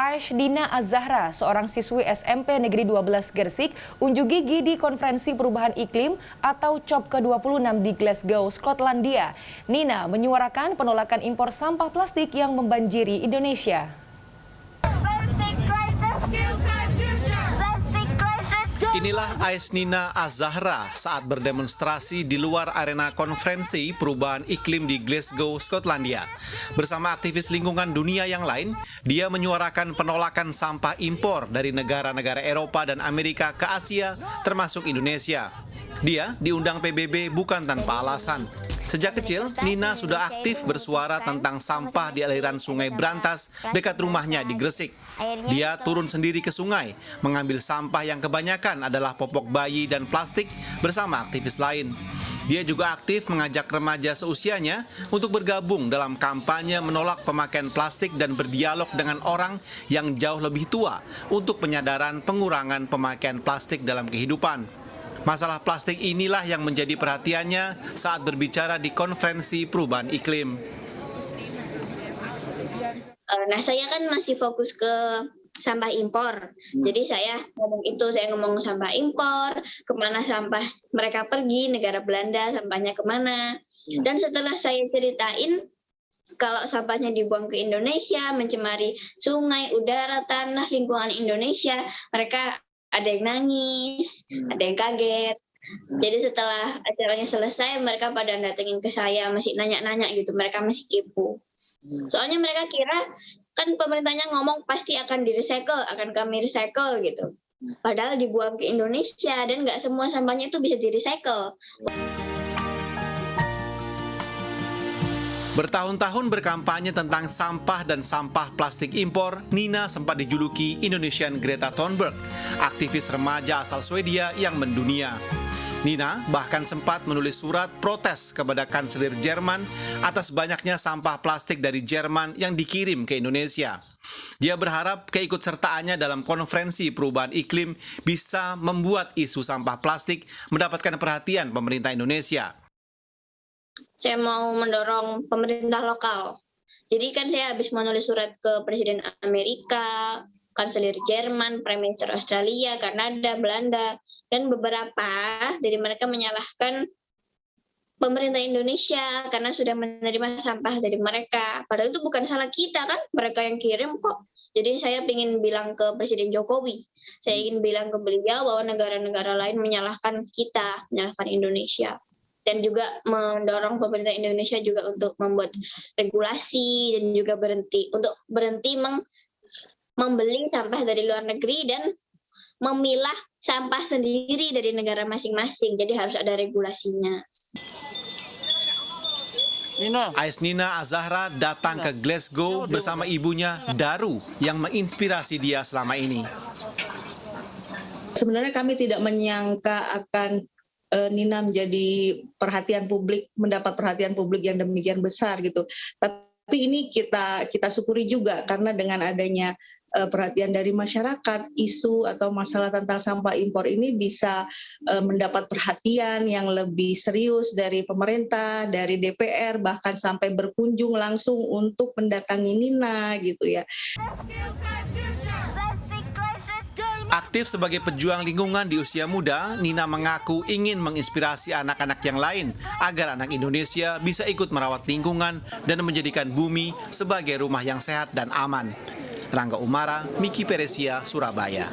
Aishdina Az-Zahra, seorang siswi SMP Negeri 12 Gersik, unjuk gigi di Konferensi Perubahan Iklim atau COP ke-26 di Glasgow, Skotlandia. Nina menyuarakan penolakan impor sampah plastik yang membanjiri Indonesia. Inilah Aishdina Az-Zahra saat berdemonstrasi di luar arena konferensi perubahan iklim di Glasgow, Skotlandia. Bersama aktivis lingkungan dunia yang lain, dia menyuarakan penolakan sampah impor dari negara-negara Eropa dan Amerika ke Asia, termasuk Indonesia. Dia diundang PBB bukan tanpa alasan. Sejak kecil, Nina sudah aktif bersuara tentang sampah di aliran Sungai Brantas dekat rumahnya di Gresik. Dia turun sendiri ke sungai, mengambil sampah yang kebanyakan adalah popok bayi dan plastik bersama aktivis lain. Dia juga aktif mengajak remaja seusianya untuk bergabung dalam kampanye menolak pemakaian plastik dan berdialog dengan orang yang jauh lebih tua untuk penyadaran pengurangan pemakaian plastik dalam kehidupan. Masalah plastik inilah yang menjadi perhatiannya saat berbicara di konferensi perubahan iklim. Nah, saya kan masih fokus ke sampah impor. Jadi saya ngomong sampah impor, kemana sampah mereka pergi, negara Belanda sampahnya kemana. Dan setelah saya ceritain kalau sampahnya dibuang ke Indonesia, mencemari sungai, udara, tanah, lingkungan Indonesia, mereka ada yang nangis, ada yang kaget. Jadi setelah acaranya selesai, mereka pada datengin ke saya, masih nanya-nanya gitu, mereka masih kepo. Soalnya mereka kira kan pemerintahnya ngomong pasti akan kami recycle gitu. Padahal dibuang ke Indonesia dan nggak semua sampahnya itu bisa di-recycle. Bertahun-tahun berkampanye tentang sampah dan sampah plastik impor, Nina sempat dijuluki Indonesian Greta Thunberg, aktivis remaja asal Swedia yang mendunia. Nina bahkan sempat menulis surat protes kepada Kanselir Jerman atas banyaknya sampah plastik dari Jerman yang dikirim ke Indonesia. Dia berharap keikutsertaannya dalam konferensi perubahan iklim bisa membuat isu sampah plastik mendapatkan perhatian pemerintah Indonesia. Saya mau mendorong pemerintah lokal. Jadi kan saya habis menulis surat ke Presiden Amerika, Kanselir Jerman, Prime Minister Australia, Kanada, Belanda, dan beberapa dari mereka menyalahkan pemerintah Indonesia karena sudah menerima sampah dari mereka. Padahal itu bukan salah kita kan, mereka yang kirim kok. Jadi saya ingin bilang ke Presiden Jokowi, saya ingin bilang ke beliau bahwa negara-negara lain menyalahkan kita, menyalahkan Indonesia. Dan juga mendorong pemerintah Indonesia juga untuk membuat regulasi dan juga berhenti membeli sampah dari luar negeri dan memilah sampah sendiri dari negara masing-masing. Jadi harus ada regulasinya. Aishdina Az-Zahra datang ke Glasgow bersama ibunya Daru yang menginspirasi dia selama ini. Sebenarnya kami tidak menyangka akan Nina menjadi mendapat perhatian publik yang demikian besar gitu. Tapi ini kita syukuri juga karena dengan adanya perhatian dari masyarakat, isu atau masalah tentang sampah impor ini bisa mendapat perhatian yang lebih serius dari pemerintah, dari DPR, bahkan sampai berkunjung langsung untuk mendatangi Nina gitu ya. Aktif sebagai pejuang lingkungan di usia muda, Nina mengaku ingin menginspirasi anak-anak yang lain agar anak Indonesia bisa ikut merawat lingkungan dan menjadikan bumi sebagai rumah yang sehat dan aman. Rangga Umara, Miki Peresia, Surabaya.